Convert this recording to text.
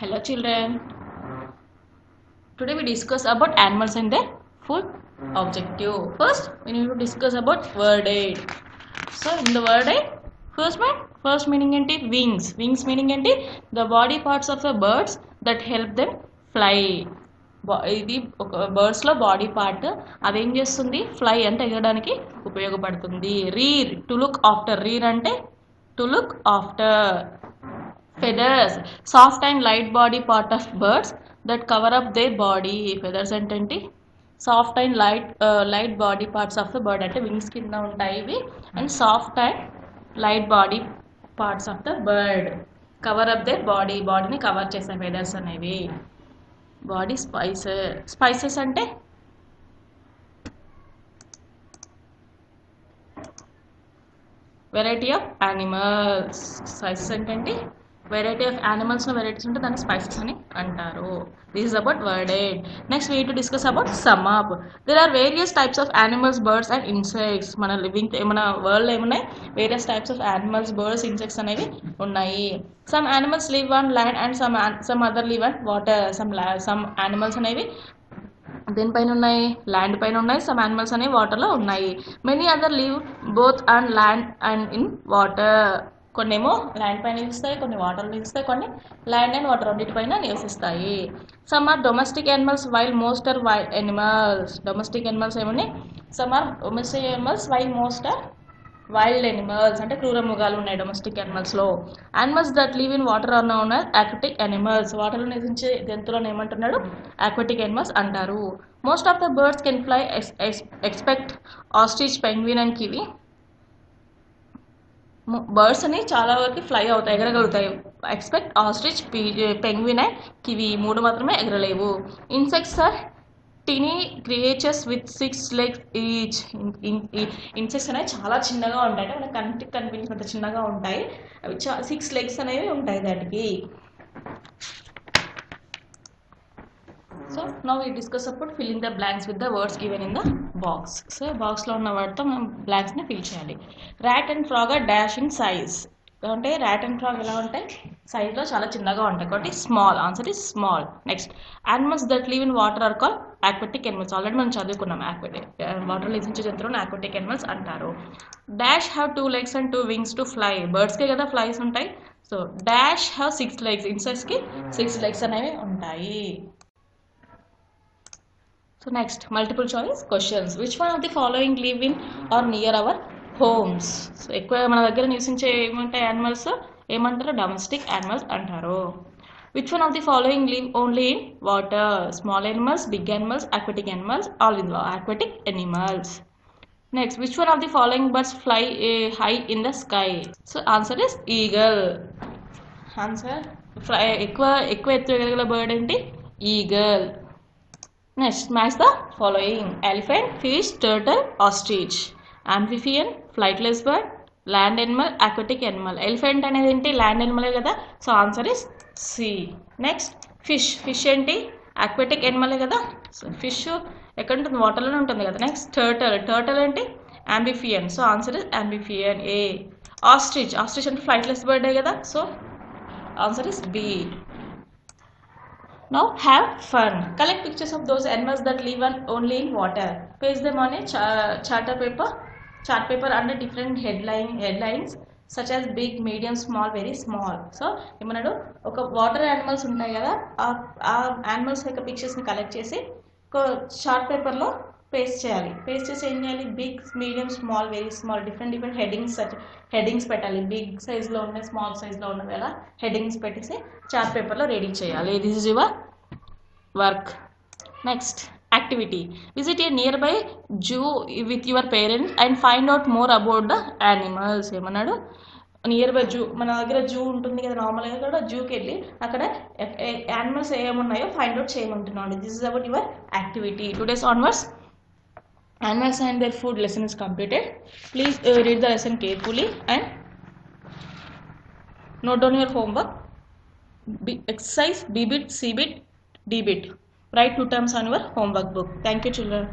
Hello children. Today we discuss about animals and their food objective. First we need to discuss about word aid. So in the word aid, first meaning enti wings. Wings meaning enti the body parts of the birds that help them fly. ఇది ఒక birds లో body part అది ఏం చేస్తుంది fly అంటే ఎగరడానికి ఉపయోగపడుతుంది. Rear to look after. Rear అంటే to look after. Feathers, soft and light body part of birds that cover up their body. Feathers అంటే soft and light body parts of the bird అంటే wings కింద ఉంటాయి ఇవి. And soft and light body parts of the bird cover up there బాడీని cover చేసే feathers అనేవి. Body species అంటే variety of animals. Species అంటే వెరైటీ ఆఫ్ యానిమల్స్ వెరైటీస్ ఉంటే దాన్ని స్పైసెస్ అని అంటారు. This is about word aid. Next we to discuss about some up. There are various types of animals, birds and insects. మన వరల్డ్లో ఏమున్నాయి? Various types of animals, birds, insects అనేవి ఉన్నాయి. Some animals live on land and some other live on water. Some animals అనేవి దేనిపైన ఉన్నాయి? Land పైన ఉన్నాయి. సమ్ యానిమల్స్ అనేవి వాటర్లో ఉన్నాయి. Many other live both on land and in water. కొన్ని ఏమో ల్యాండ్ పైన నివసిస్తాయి, కొన్ని వాటర్ నివసిస్తాయి, కొన్ని ల్యాండ్ అండ్ వాటర్ రెండింటిపైన నివసిస్తాయి. Some are domestic animals while most are wild animals. Domestic animals ఏమని? Some are domestic animals while most are wild animals అంటే క్రూర మృగాలు ఉన్నాయి డొమెస్టిక్ యానిమల్స్లో. Animals that live in water are known as aquatic animals. వాటర్లో నివసించే జంతువులను ఏమంటున్నాడు? ఆక్వాటిక్ యానిమల్స్ అంటారు. Most of the birds can fly expect ostrich, penguin and kiwi. Birds అని చాలా వరకు ఫ్లై అవుతాయి, ఎగరగలుగుతాయి. Expect ostrich, penguin and kiwi మూడు మాత్రమే ఎగరలేవు. Insects are tiny creatures with 6 legs each. Insects అనేవి చాలా చిన్నగా ఉంటాయి, అంటే మనకి కంటికి కనిపించినంత చిన్నగా ఉంటాయి. అవి 6 legs అనేవి ఉంటాయి దాటికి. So now we discuss about filling the blanks with the words given in the box. So బాక్స్లో ఉన్న వర్డ్తో మనం బ్లాంక్స్ని ఫిల్ చేయాలి. Rat and frog are dash in size. అంటే ర్యాట్ అండ్ ఫ్రాగ్ ఎలా ఉంటాయి? సైజ్లో చాలా చిన్నగా ఉంటాయి కాబట్టి small. Answer is small. Next animals that live in water are call aquatic animals. Already మనం చదువుకున్నాం. వాటర్ నివసించే జంతువులను ఆక్వాటిక్ యానిమల్స్ అంటారు. Dash have 2 legs and 2 wings to fly. బర్డ్స్కే కదా ఫ్లైస్ ఉంటాయి. So dash have 6 legs. ఇన్సెక్ట్స్కి 6 legs అనేవి ఉంటాయి. So next, multiple choice questions. Which one of the following live in or near our homes? So ఎక్కువ మన దగ్గర నివసించే ఏమంటాయి యానిమల్స్? ఏమంటారు? డొమెస్టిక్ యానిమల్స్ అంటారు. Which one of the following live only in water? Small animals, big animals, aquatic animals, all in aquatic animals. Next, which one of the following birds fly high in the sky? So answer is eagle. Answer ఎక్కువ ఎత్తు ఎగరగల bird ఏంటి? Eagle. Next, match the following: elephant, fish, turtle, ostrich. Amphibian, flightless bird, land animal, aquatic animal. Elephant అనేది ఏంటి? Land యానిమలే కదా. So answer is C. Next fish. Fish ఏంటి? Aquatic యానిమలే కదా. సో ఫిష్ ఎక్కడ ఉంటుంది? వాటర్లోనే ఉంటుంది కదా. నెక్స్ట్ టర్టల్ ఏంటి? Amphibian. So answer is amphibian, A. Ostrich అంటే ఫ్లైట్లెస్ బర్డే కదా. So answer is B. Now have fun. Collect pictures of those animals that live only in water. Paste them on a chart paper under different headlines such as big, medium, small, very small. So ఏమన్నాడు? ఒక water animals ఉంటాయి కదా, ఆ animals యొక్క పిక్చర్స్ని collect చేసి ఒక chart పేపర్లో paste చేయాలి. పేస్ట్ చేసి ఏం చేయాలి? Big, medium, small, very small, different headings పెట్టాలి. బిగ్ సైజ్లో ఉన్నాయి, స్మాల్ సైజ్లో ఉన్నవి అలా హెడ్డింగ్స్ పెట్టేసి చార్ట్ పేపర్లో రెడీ చేయాలి. This is your work. Next activity. Visit A near by zoo with your parents and find out more about the animals. ఏమన్నాడు? నియర్ బై జూ, మన దగ్గర జూ ఉంటుంది కదా నార్మల్గా, కూడా జూకి వెళ్ళి అక్కడ యానిమల్స్ ఏమున్నాయో ఫైండ్ అవుట్ చేయమంటున్నాడు. This is about your activity. 2 days onwards animals and their food lesson is completed. Please read the lesson carefully and note down your homework. Exercise B bit, C bit, D bit. Write 2 terms on your homework book. Thank you children.